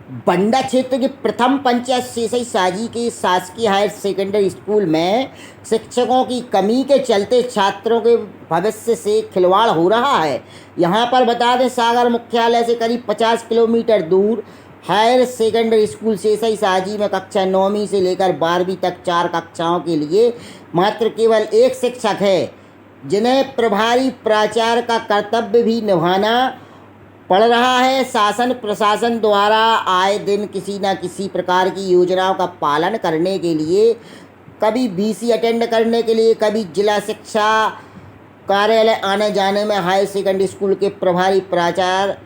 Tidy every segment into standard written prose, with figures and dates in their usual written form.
बंडा क्षेत्र के प्रथम पंचायत सेसई साजी के शासकीय हायर सेकेंडरी स्कूल में शिक्षकों की कमी के चलते छात्रों के भविष्य से खिलवाड़ हो रहा है। यहां पर बता दें, सागर मुख्यालय से करीब 50 किलोमीटर दूर हायर सेकेंडरी स्कूल सेसई साजी में कक्षा 9वीं से लेकर 12वीं तक 4 कक्षाओं के लिए मात्र केवल एक शिक्षक है, जिन्हें प्रभारी प्राचार्य का कर्तव्य भी निभाना पड़ रहा है। शासन प्रशासन द्वारा आए दिन किसी न किसी प्रकार की योजनाओं का पालन करने के लिए, कभी बीसी अटेंड करने के लिए, कभी जिला शिक्षा कार्यालय आने जाने में हायर सेकेंडरी स्कूल के प्रभारी प्राचार्य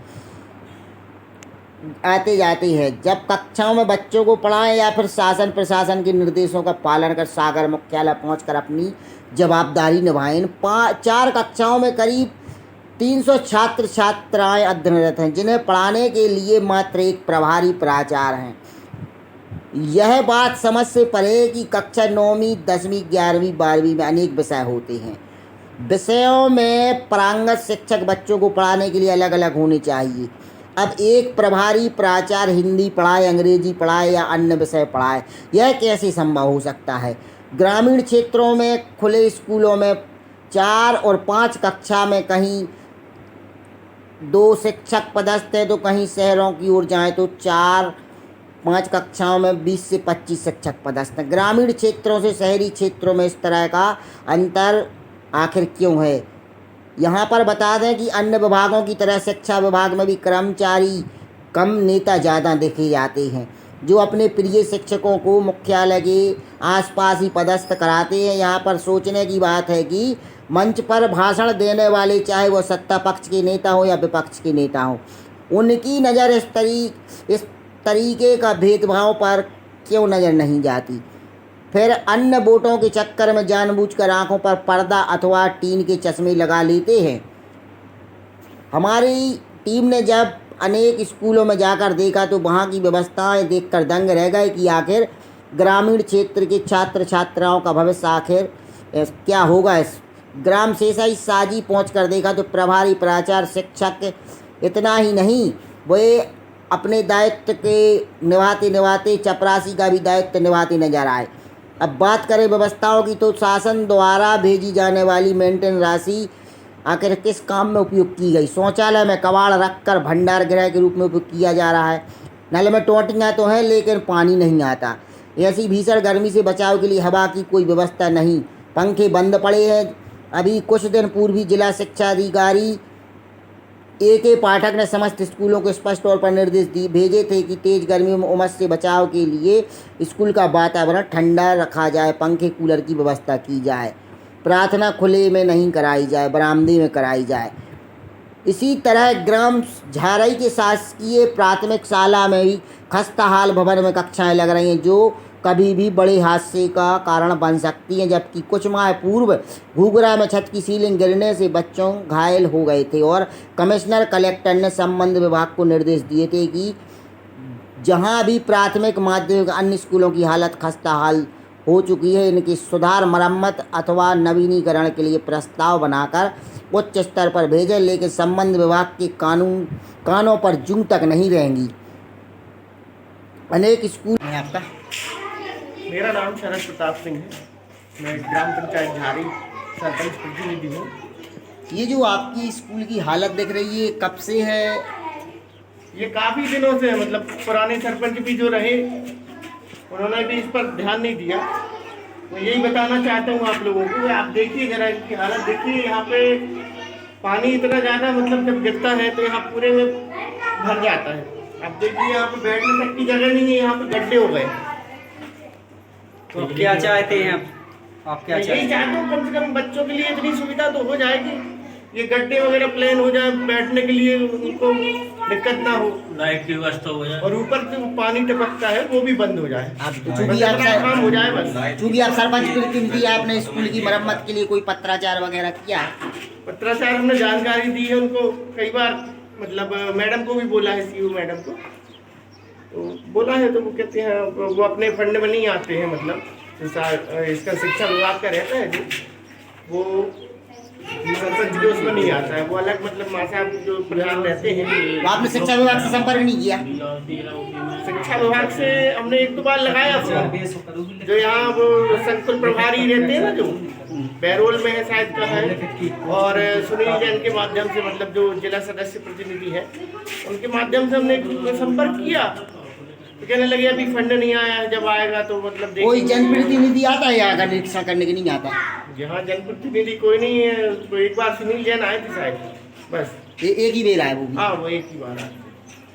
आते जाते हैं। जब कक्षाओं में बच्चों को पढ़ाएं या फिर शासन प्रशासन के निर्देशों का पालन कर सागर मुख्यालय पहुंचकर अपनी जवाबदारी निभाएं। 4 कक्षाओं में करीब 300 छात्र छात्राएं अध्ययनरत हैं, जिन्हें पढ़ाने के लिए मात्र एक प्रभारी प्राचार्य हैं। यह बात समझ से परे है कि कक्षा 9वीं 10वीं 11वीं 12वीं में अनेक विषय होते हैं। विषयों में पारंगत शिक्षक बच्चों को पढ़ाने के लिए अलग अलग होने चाहिए। अब एक प्रभारी प्राचार्य हिंदी पढ़ाए, अंग्रेजी पढ़ाए या अन्य विषय पढ़ाए, यह कैसे संभव हो सकता है। ग्रामीण क्षेत्रों में खुले स्कूलों में 4 और 5 कक्षा में कहीं 2 शिक्षक पदस्थ हैं, तो कहीं शहरों की ओर जाएं तो 4-5 कक्षाओं में 20 से 25 शिक्षक पदस्थ हैं। ग्रामीण क्षेत्रों से शहरी क्षेत्रों में इस तरह का अंतर आखिर क्यों है। यहाँ पर बता दें कि अन्य विभागों की तरह शिक्षा विभाग में भी कर्मचारी कम, नेता ज़्यादा देखे जाते हैं, जो अपने प्रिय शिक्षकों को मुख्यालय के आसपास ही पदस्थ कराते हैं। यहाँ पर सोचने की बात है कि मंच पर भाषण देने वाले, चाहे वो सत्ता पक्ष के नेता हो या विपक्ष के नेता हो, उनकी नज़र इस तरीके का भेदभाव पर क्यों नज़र नहीं जाती। फिर अन्य वोटों के चक्कर में जानबूझकर आंखों पर पर्दा अथवा टीन के चश्मे लगा लेते हैं। हमारी टीम ने जब अनेक स्कूलों में जाकर देखा तो वहाँ की व्यवस्थाएं देखकर दंग रह गए कि आखिर ग्रामीण क्षेत्र के छात्र छात्राओं का भविष्य आखिर क्या होगा। इस ग्राम सेसई साजी पहुंचकर देखा तो प्रभारी प्राचार्य शिक्षक इतना ही नहीं, वे अपने दायित्व के निभाते चपरासी का भी दायित्व निभाते नजर आए। अब बात करें व्यवस्थाओं की, तो शासन द्वारा भेजी जाने वाली मेंटेन राशि आखिर किस काम में उपयोग की गई। शौचालय में कबाड़ रखकर भंडार गृह के रूप में उपयोग किया जा रहा है। नल में टोंटियाँ तो हैं, लेकिन पानी नहीं आता। ऐसी भीषण गर्मी से बचाव के लिए हवा की कोई व्यवस्था नहीं, पंखे बंद पड़े हैं। अभी कुछ दिन पूर्व ही जिला शिक्षा अधिकारी A.K. पाठक ने समस्त स्कूलों को स्पष्ट तौर पर निर्देश भेजे थे कि तेज गर्मियों में उमस से बचाव के लिए स्कूल का वातावरण ठंडा रखा जाए, पंखे कूलर की व्यवस्था की जाए, प्रार्थना खुले में नहीं कराई जाए, बरामदे में कराई जाए। इसी तरह ग्राम झारई के शासकीय प्राथमिक शाला में भी खस्ताहाल भवन में कक्षाएं लग रही हैं, जो कभी भी बड़े हादसे का कारण बन सकती हैं। जबकि कुछ माह पूर्व घूगरा में छत की सीलिंग गिरने से बच्चों घायल हो गए थे और कमिश्नर कलेक्टर ने संबंध विभाग को निर्देश दिए थे कि जहां भी प्राथमिक माध्यमिक अन्य स्कूलों की हालत खस्ताहाल हो चुकी है, इनकी सुधार, मरम्मत अथवा नवीनीकरण के लिए प्रस्ताव बनाकर उच्च स्तर पर भेजें। लेकिन संबंध विभाग के कानों पर जूं तक नहीं रहेंगी। अनेक स्कूल। आपका? मेरा नाम शरद प्रताप सिंह है। मैं ग्राम पंचायत झारी सरपंच प्रतिनिधि हूँ। ये जो आपकी स्कूल की हालत दिख रही है, कब से है? ये काफ़ी दिनों से, मतलब पुराने सरपंच भी जो रहे उन्होंने भी इस पर ध्यान नहीं दिया। मैं यही बताना चाहता हूँ आप लोगों को। आप देखिए जरा इनकी हालत देखिए। यहाँ पे पानी इतना ज़्यादा, मतलब जब गिरता है तो यहाँ पूरे में भर जाता है। आप देखिए यहाँ पे बैठने तक की जगह नहीं है, यहाँ पे गड्ढे हो गए। तो क्या चाहते हैं आप क्या यही चाहते हो, कम से कम बच्चों के लिए इतनी सुविधा तो हो जाएगी, ये गड्ढे वगैरह प्लेन हो जाए, बैठने के लिए उनको दिक्कत ना हो, लाइट की व्यवस्था हो जाए और ऊपर जो पानी टपकता है वो भी बंद हो जाए। चूंकि आप काम हो जाए बस। चूंकि आप सरपंच प्रतिनिधि, आपने स्कूल की मरम्मत के लिए कोई पत्राचार वगैरह किया? पत्राचार हमने जानकारी दी है उनको कई बार, मतलब मैडम को भी बोला है, सीईओ मैडम को तो बोला है, तो वो कहते हैं वो अपने फंड में नहीं आते हैं। मतलब इसका शिक्षा विभाग का रहता है जो, वो सरपंच के उसमें नहीं आता है, वो अलग मतलब माँ साहब जो प्रधान रहते हैं। तो आपने शिक्षा विभाग से संपर्क नहीं किया? शिक्षा विभाग से हमने 1-2 बार लगाया फोन। जो यहाँ वो संकुल प्रभारी रहते हैं ना, जो बैरोल में है शायद का है, और सुनील जैन के माध्यम से मतलब जो जिला सदस्य प्रतिनिधि है उनके माध्यम से हमने संपर्क किया, तो कहने लगे अभी फंड नहीं आया है, जब आएगा तो मतलब कोई जनप्रतिनिधि आता है यहाँ का निरीक्षण करने के? नहीं आता। यहाँ जनप्रतिनिधि कोई नहीं है, तो एक बार सुनील जैन आए थे शायद, बस एक ही बेर आए वो भी? हाँ, वो एक ही बार आए।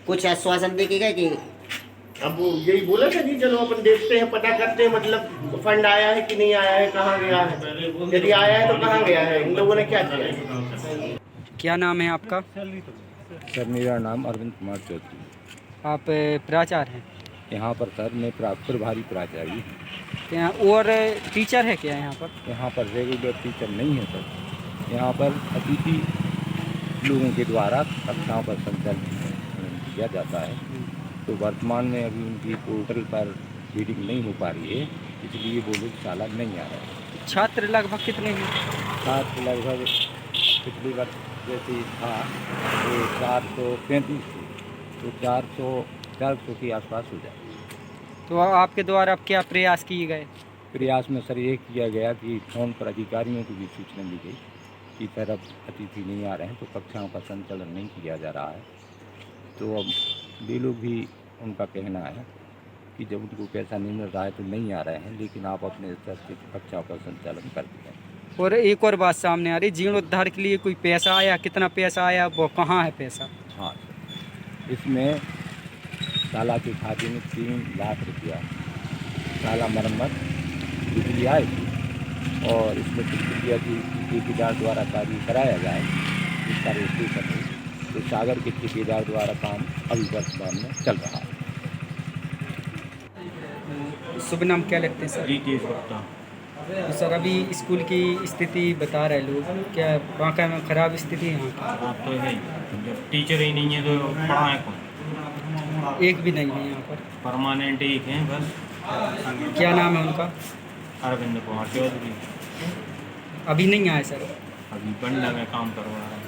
कुछ आश्वासन दे के गए कि अब वो यही बोला था कि चलो अपन देखते हैं, पता करते हैं मतलब फंड आया है कि नहीं आया है, कहाँ गया है, यदि आया है तो कहाँ गया है, इन लोगों ने क्या किया है। क्या नाम है आपका? सर मेरा नाम अरविंद कुमार चौधरी। आप प्राचार्य हैं यहाँ पर सर मैं प्रभारी प्राचार्य। यहाँ और टीचर है क्या यहाँ पर? यहाँ पर रेगुलर टीचर नहीं है सर। यहाँ पर अतिथि लोगों के द्वारा कक्षाओं पर संचालन किया जाता है। तो वर्तमान में अभी उनकी पोर्टल पर रीडिंग नहीं हो पा रही है, इसलिए वो लोग शाला नहीं आ रहे हैं। छात्र लगभग कितने हैं? छात्र लगभग पिछली वर्ष जैसे था तो 435 थे, तो 400 के आसपास हो जाए। तो आपके द्वारा अब क्या प्रयास किए गए? प्रयास में सर ये किया गया कि फोन पर अधिकारियों को भी सूचना दी गई कि सर अब अतिथि नहीं आ रहे हैं, तो कक्षाओं का संचालन नहीं किया जा रहा है। तो अब वे लोग भी, उनका कहना है कि जब उनको पैसा नहीं मिल रहा है तो नहीं आ रहे हैं, लेकिन आप अपने स्तर से कक्षाओं का संचालन कर दें। और एक और बात सामने आ रही, जीर्णोद्धार के लिए कोई पैसा आया? कितना पैसा आया, वो कहाँ है पैसा? हाँ, इसमें शाला के खाते में 3 लाख रुपया शाला मरम्मत बिजली आई थी, और इसमें प्रक्रिया की ठेकेदार द्वारा कार्य कराया जाए, इसका रजिस्ट्रेशन है। तो सागर के ठेकेदार द्वारा काम अभी वर्तमान में चल रहा है। शुभ नाम क्या लगते हैं सर? रितेश गुप्ता। तो सर अभी स्कूल की स्थिति बता रहे लोग, क्या बांका में खराब स्थिति है यहाँ की? आप तो है, जब टीचर ही नहीं है तो पढ़ाएं कौन? एक भी नहीं है यहाँ पर। परमानेंट एक हैं बस। क्या नाम है उनका? अरविंद कुमार चौधरी। अभी नहीं आए सर? अभी बंडा में काम करवा रहा है।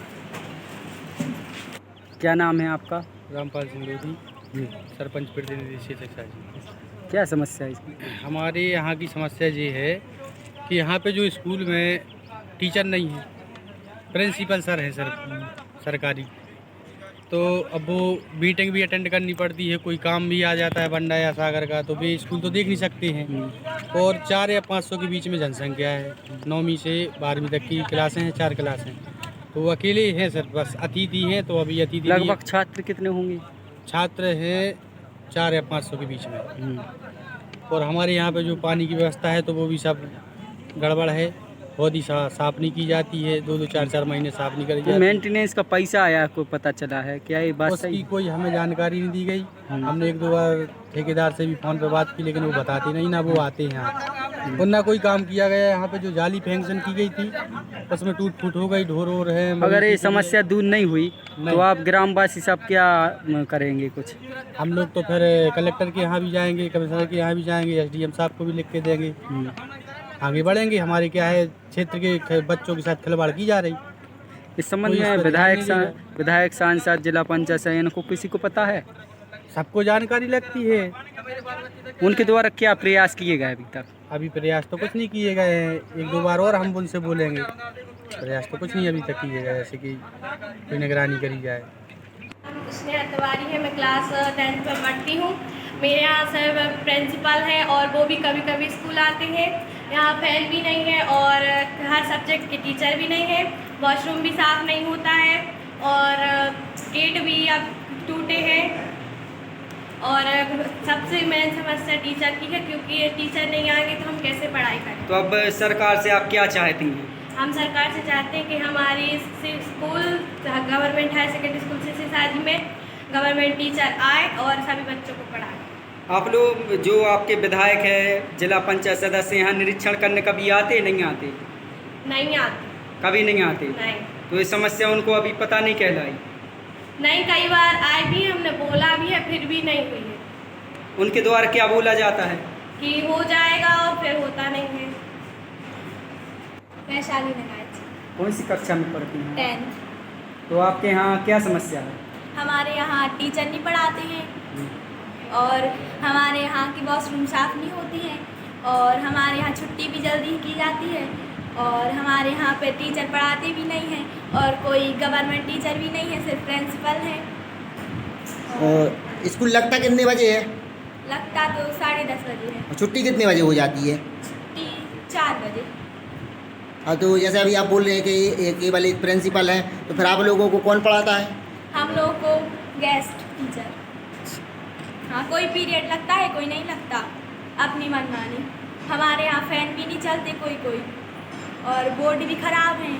क्या नाम है आपका? रामपाल सिंह लोधी, सरपंच प्रतिनिधि से शिक्षा जी। क्या समस्या है इसकी? हमारे यहाँ की समस्या ये है कि यहाँ पे जो स्कूल में टीचर नहीं है, प्रिंसिपल सर है सरकारी, तो अब वो मीटिंग भी अटेंड करनी पड़ती है, कोई काम भी आ जाता है बंडा या सागर का, तो वे स्कूल तो देख नहीं सकते हैं। और 4 या 500 के बीच में जनसंख्या है, 9वीं से 12वीं तक की क्लासें हैं, 4 क्लासें, तो वो अकेले हैं सर, बस अतिथि हैं। तो अभी अतिथि लगभग छात्र कितने होंगे? छात्र हैं 4 या 500 के बीच में। और हमारे यहाँ पे जो पानी की व्यवस्था है तो वो भी सब गड़बड़ है, बहुत ही साफ नहीं की जाती है, 2-2 4-4 महीने साफ नहीं करी जाती। मेंटेनेंस का पैसा आया को पता चला है क्या? ये बात सही? उसकी कोई हमें जानकारी नहीं दी गई। हमने 1-2 बार ठेकेदार से भी फ़ोन पे बात की, लेकिन वो बताते नहीं, ना वो आते हैं यहाँ, और ना कोई काम किया गया। यहाँ पे जो जाली फैंक्शन की गई थी उसमें टूट फूट हो गई, ढोर हो रहे हैं। अगर ये समस्या दूर नहीं हुई तो आप ग्रामवासी सब क्या करेंगे? कुछ हम लोग तो फिर कलेक्टर के यहाँ भी जाएंगे, कमिश्नर के यहाँ भी जाएंगे, SDM साहब को भी लिख के देंगे, आगे बढ़ेंगे। हमारे क्या है, क्षेत्र के बच्चों के साथ खिलवाड़ की जा रही। इस संबंध में विधायक सांसद जिला पंचायत से इनको किसी को पता है? सबको जानकारी लगती है। उनके द्वारा क्या प्रयास किए गए अभी तक? अभी प्रयास तो कुछ नहीं किए गए हैं, 1-2 बार और हम उनसे बोलेंगे। प्रयास तो कुछ नहीं अभी तक किए गए, ऐसे कि कोई निगरानी करी जाए। स्नेहा तिवारी है, मैं क्लास 10th में पढ़ती हूँ। मेरे यहाँ सर प्रिंसिपल है और वो भी कभी कभी स्कूल आते हैं। यहाँ फैन भी नहीं है और हर सब्जेक्ट के टीचर भी नहीं है, वॉशरूम भी साफ़ नहीं होता है, और गेट भी अब टूटे हैं। और सबसे मेन समस्या टीचर की है, क्योंकि ये टीचर नहीं आएंगे तो हम कैसे पढ़ाई करें। तो अब सरकार से आप क्या चाहती हैं? हम सरकार से चाहते हैं कि हमारी school government higher secondary school से शादी में गवर्नमेंट टीचर आए और सभी बच्चों को पढ़ाएं। आप लोग जो आपके विधायक है, जिला पंचायत सदस्य, यहाँ निरीक्षण करने कभी आते नहीं आते? नहीं आते, कभी नहीं आते। नहीं। तो ये समस्या उनको अभी पता नहीं कहलाई? नहीं, कई बार आए भी, हमने बोला भी है, फिर भी नहीं हुई है। उनके द्वारा क्या बोला जाता है? कि हो जाएगा और फिर होता नहीं है। वैशाली नगायत। कौन सी कक्षा में पढ़ती हैं? 10th। तो आपके यहाँ क्या समस्या है? हमारे यहाँ टीचर नहीं पढ़ाते हैं और हमारे यहाँ की वॉशरूम साफ़ नहीं होती है और हमारे यहाँ छुट्टी भी जल्दी की जाती है और हमारे यहाँ पे टीचर पढ़ाते भी नहीं हैं और कोई गवर्नमेंट टीचर भी नहीं है, सिर्फ प्रिंसिपल है। और स्कूल लगता कितने बजे है? लगता तो 10:30 बजे है, और छुट्टी कितने बजे हो जाती है? छुट्टी 4 बजे। हाँ, तो जैसे अभी आप बोल रहे हैं कि केवल एक प्रिंसिपल है, तो फिर आप लोगों को कौन पढ़ाता है? हम लोग को गेस्ट टीचर, हाँ कोई पीरियड लगता है कोई नहीं लगता, अपनी मनमानी। हमारे यहाँ फ़ैन भी नहीं चलते कोई और बोर्ड भी ख़राब हैं।